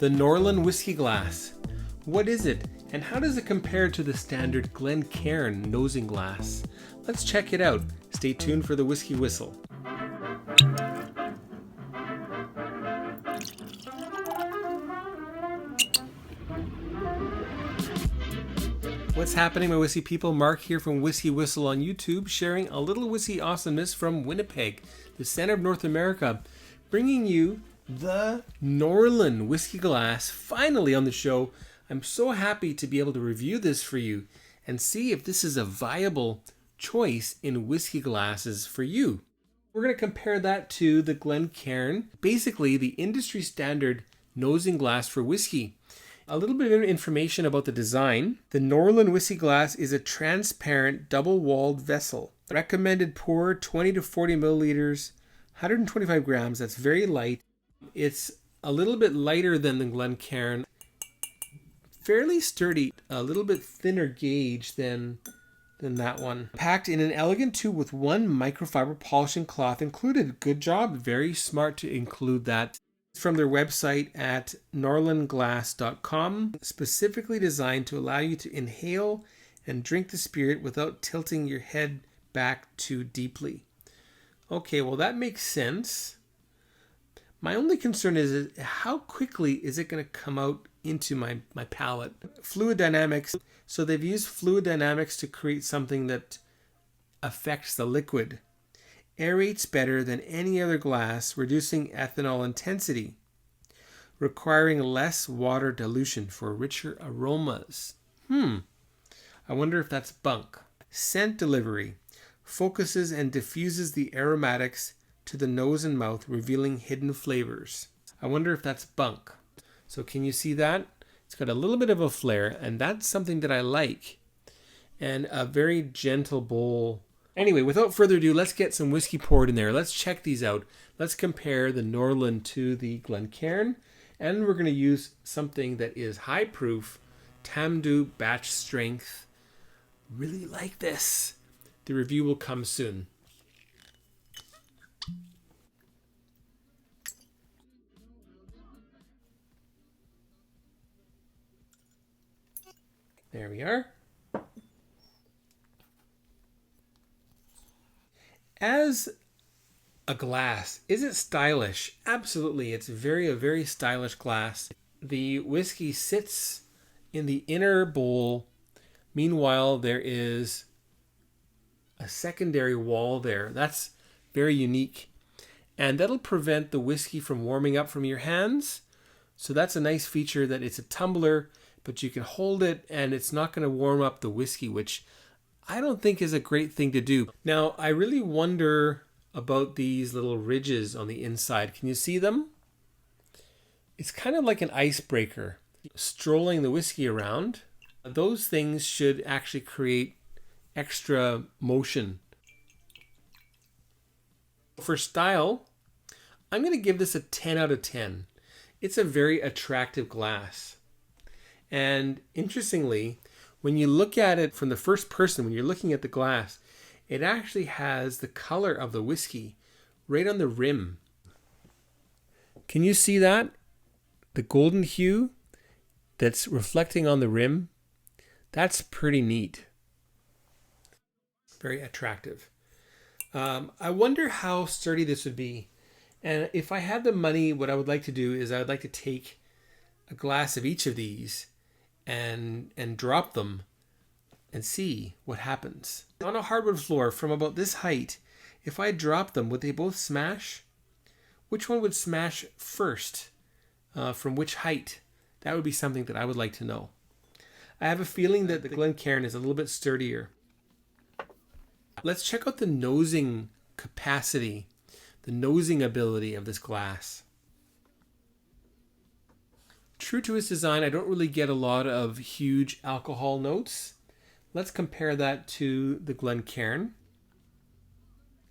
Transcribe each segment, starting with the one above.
The Norlan Whisky Glass. What is it, and how does it compare to the standard Glencairn nosing glass? Let's check it out. Stay tuned for the Whiskey Whistle. What's happening, my whiskey people? Mark here from WhiskyWhistle on YouTube, sharing a little whiskey awesomeness from Winnipeg, the center of North America, bringing you the Norlan Whisky Glass, finally on the show. I'm so happy to be able to review this for you and see if this is a viable choice in whiskey glasses for you. We're going to compare that to the Glencairn, basically the industry standard nosing glass for whiskey. A little bit of information about the design. The Norlan Whisky Glass is a transparent double-walled vessel. Recommended pour 20 to 40 milliliters, 125 grams. That's very light. It's a little bit lighter than the Glencairn. Fairly sturdy, a little bit thinner gauge than that one. Packed in an elegant tube with one microfiber polishing cloth included. Good job. Very smart to include that. From their website at norlanglass.com, specifically designed to allow you to inhale and drink the spirit without tilting your head back too deeply. Okay, well that makes sense. My only concern is how quickly is it going to come out into my palate? Fluid dynamics. So they've used fluid dynamics to create something that affects the liquid. Aerates better than any other glass, reducing ethanol intensity, requiring less water dilution for richer aromas. I wonder if that's bunk. Scent delivery. Focuses and diffuses the aromatics to the nose and mouth, revealing hidden flavors. I wonder if that's bunk. So can you see that? It's got a little bit of a flare, and that's something that I like. And a very gentle bowl. Anyway, without further ado, let's get some whiskey poured in there. Let's check these out. Let's compare the Norlan to the Glencairn. And we're going to use something that is high proof, Tamdu batch strength. Really like this. The review will come soon. There we are. As a glass, is it stylish? Absolutely. It's a very stylish glass. The whiskey sits in the inner bowl. Meanwhile, there is a secondary wall there. That's very unique. And that'll prevent the whiskey from warming up from your hands. So that's a nice feature, that it's a tumbler, but you can hold it and it's not going to warm up the whiskey, which I don't think is a great thing to do. Now, I really wonder about these little ridges on the inside. Can you see them? It's kind of like an icebreaker. Strolling the whiskey around, those things should actually create extra motion. For style, I'm going to give this a 10 out of 10. It's a very attractive glass. And interestingly, when you look at it from the first person, when you're looking at the glass, it actually has the color of the whiskey right on the rim. Can you see that? The golden hue that's reflecting on the rim. That's pretty neat. Very attractive. I wonder how sturdy this would be. And if I had the money, what I would like to do is I would like to take a glass of each of these and drop them and see what happens. On a hardwood floor from about this height, if I drop them, would they both smash? Which one would smash first? From which height? That would be something that I would like to know. I have a feeling that the Glencairn is a little bit sturdier. Let's check out the nosing capacity, the nosing ability of this glass. True to its design, I don't really get a lot of huge alcohol notes. Let's compare that to the Glencairn.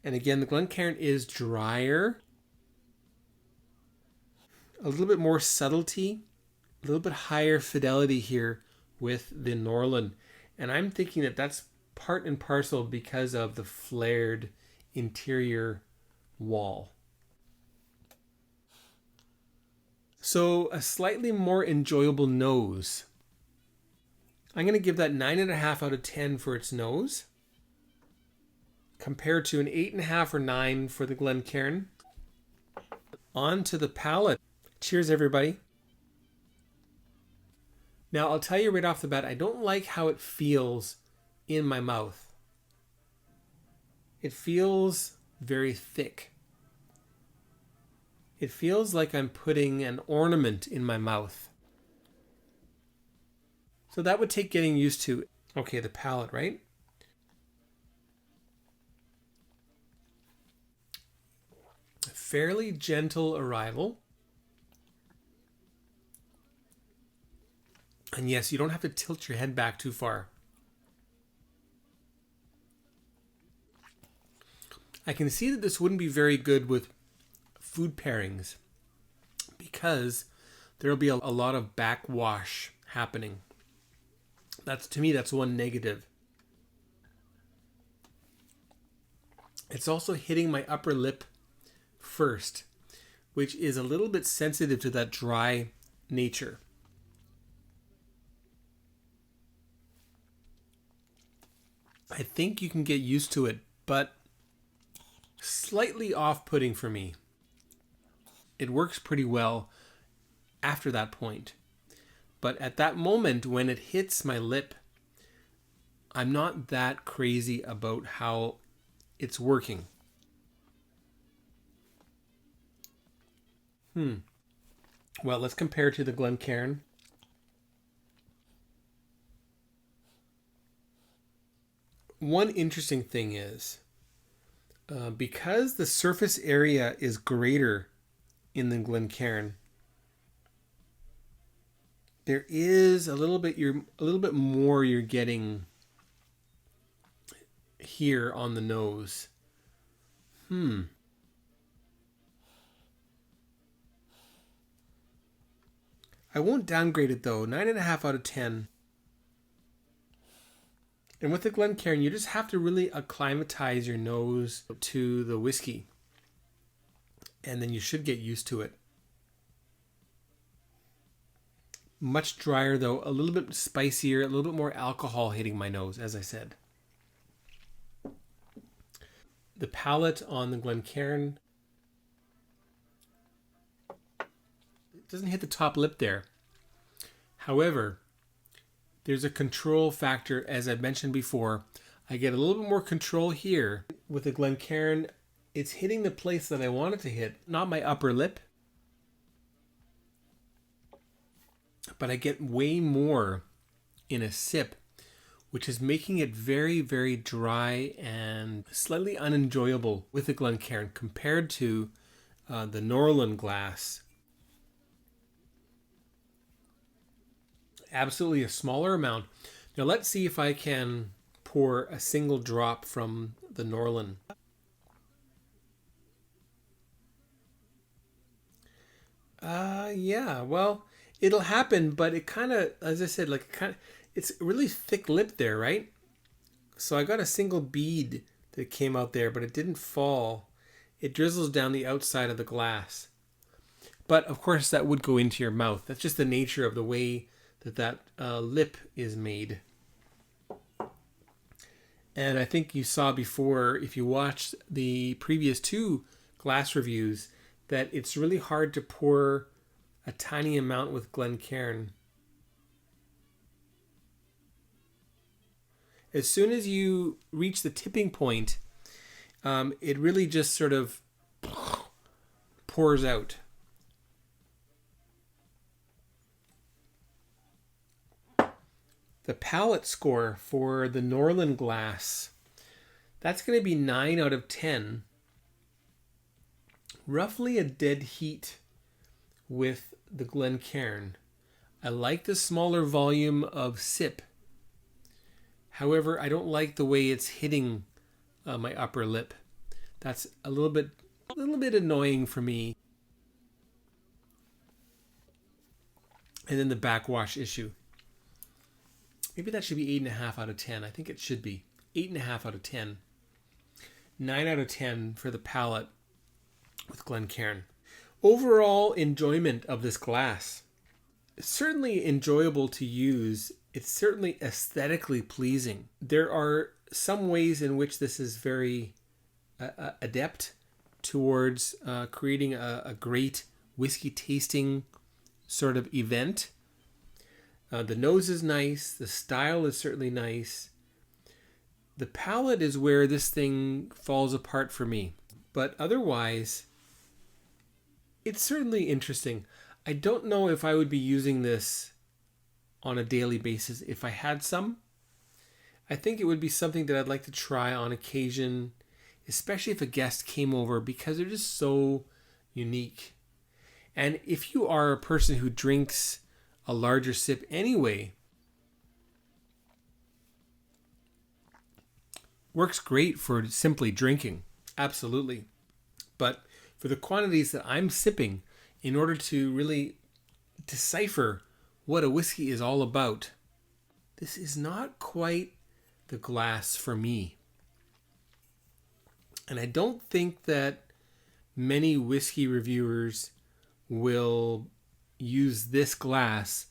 And again, the Glencairn is drier. A little bit more subtlety, a little bit higher fidelity here with the Norlan. And I'm thinking that that's part and parcel because of the flared interior wall. So a slightly more enjoyable nose. I'm going to give that 9.5 out of 10 for its nose, compared to an 8.5 or 9 for the Glencairn. On to the palate. Cheers, everybody. Now, I'll tell you right off the bat, I don't like how it feels in my mouth. It feels very thick. It feels like I'm putting an ornament in my mouth. So that would take getting used to. Okay, the palate, right? Fairly gentle arrival. And yes, you don't have to tilt your head back too far. I can see that this wouldn't be very good with food pairings because there'll be a lot of backwash happening. To me, that's one negative. It's also hitting my upper lip first, which is a little bit sensitive to that dry nature. I think you can get used to it, but slightly off-putting for me. It works pretty well after that point. But at that moment, when it hits my lip, I'm not that crazy about how it's working. Well, let's compare to the Glencairn. One interesting thing is, because the surface area is greater in the Glencairn, there is a little bit more you're getting here on the nose. I won't downgrade it though. 9.5 out of 10. And with the Glencairn, you just have to really acclimatize your nose to the whiskey. And then you should get used to it. Much drier though, a little bit spicier, a little bit more alcohol hitting my nose, as I said. The palate on the Glencairn, it doesn't hit the top lip there. However, there's a control factor, as I mentioned before. I get a little bit more control here. With the Glencairn, it's hitting the place that I want it to hit, not my upper lip. But I get way more in a sip, which is making it very, very dry and slightly unenjoyable with the Glencairn compared to the Norlan Glass. Absolutely a smaller amount. Now let's see if I can pour a single drop from the Norlan. Yeah, well, it'll happen, but it kind of, as I said, it's a really thick lip there, right? So I got a single bead that came out there, but it didn't fall. It drizzles down the outside of the glass. But of course, that would go into your mouth. That's just the nature of the way that lip is made. And I think you saw before, if you watched the previous two glass reviews, that it's really hard to pour a tiny amount with Glencairn. As soon as you reach the tipping point, it really just sort of pours out. The palate score for the Norlan Glass, that's going to be 9 out of 10. Roughly a dead heat with the Glencairn. I like the smaller volume of sip. However, I don't like the way it's hitting my upper lip. That's a little bit annoying for me. And then the backwash issue. Maybe that should be 8.5 out of 10. I think it should be 8.5 out of 10. 9 out of 10 for the palate with Glencairn. Overall enjoyment of this glass. It's certainly enjoyable to use. It's certainly aesthetically pleasing. There are some ways in which this is very adept towards creating a great whiskey tasting sort of event. The nose is nice. The style is certainly nice. The palate is where this thing falls apart for me. But otherwise, it's certainly interesting. I don't know if I would be using this on a daily basis if I had some. I think it would be something that I'd like to try on occasion, especially if a guest came over, because they're just so unique. And if you are a person who drinks a larger sip anyway, works great for simply drinking. Absolutely. But for the quantities that I'm sipping, in order to really decipher what a whiskey is all about, this is not quite the glass for me. And I don't think that many whiskey reviewers will use this glass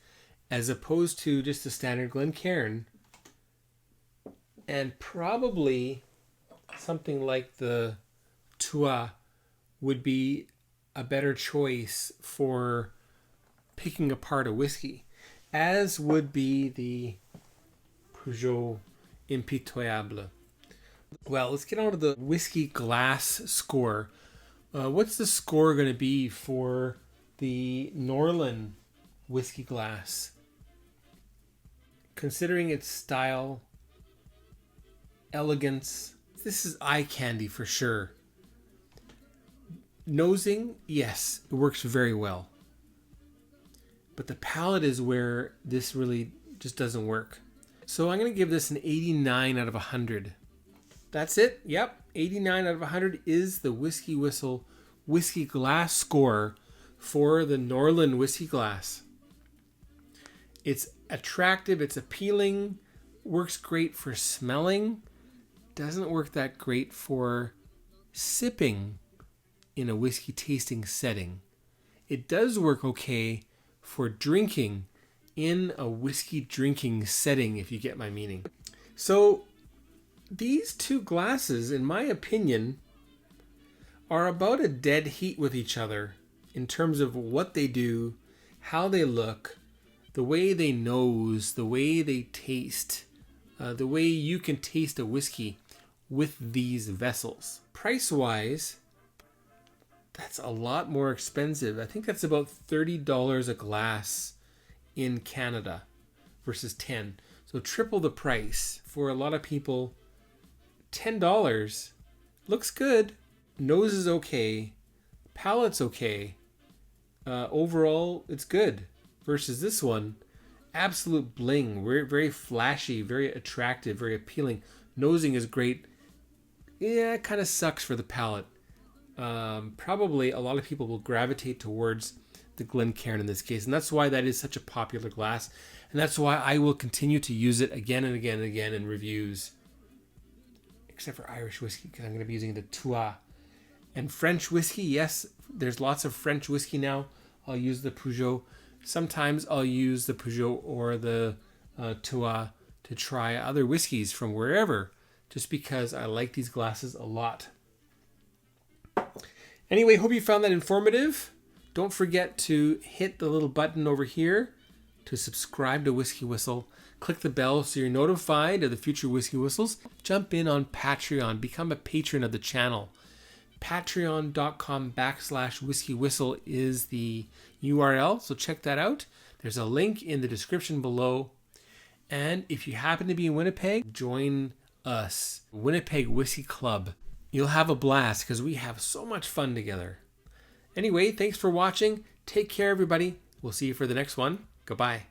as opposed to just a standard Glencairn, and probably something like the Tua would be a better choice for picking apart a whiskey, as would be the Peugeot Impitoyable. Well, let's get on to the whiskey glass score. What's the score going to be for the Norlan Whisky Glass? Considering its style, elegance, this is eye candy for sure. Nosing, yes, it works very well. But the palate is where this really just doesn't work. So I'm going to give this an 89 out of 100. That's it. Yep, 89 out of 100 is the WhiskyWhistle Whiskey Glass score for the Norlan Whisky Glass. It's attractive, it's appealing, works great for smelling, doesn't work that great for sipping in a whiskey tasting setting. It does work okay for drinking in a whiskey drinking setting, if you get my meaning. So these two glasses, in my opinion, are about a dead heat with each other in terms of what they do, how they look, the way they nose, the way they taste, the way you can taste a whiskey with these vessels. Price-wise, that's a lot more expensive. I think that's about $30 a glass in Canada versus $10. So triple the price. For a lot of people, $10 looks good. Nose is okay. Palate's okay. Overall, it's good. Versus this one, absolute bling. Very, very flashy, very attractive, very appealing. Nosing is great. Yeah, it kind of sucks for the palate. Probably a lot of people will gravitate towards the Glencairn in this case, and that's why that is such a popular glass, and that's why I will continue to use it again and again and again in reviews, except for Irish whiskey, because I'm going to be using the Tua. And French whiskey, yes, there's lots of French whiskey now. I'll use the Peugeot. Sometimes I'll use the Peugeot or the Tua to try other whiskeys from wherever, just because I like these glasses a lot. Anyway, hope you found that informative. Don't forget to hit the little button over here to subscribe to WhiskyWhistle. Click the bell so you're notified of the future Whiskey Whistles. Jump in on Patreon. Become a patron of the channel. Patreon.com/WhiskyWhistle is the URL, so check that out. There's a link in the description below. And if you happen to be in Winnipeg, join us, Winnipeg Whiskey Club. You'll have a blast because we have so much fun together. Anyway, thanks for watching. Take care, everybody. We'll see you for the next one. Goodbye.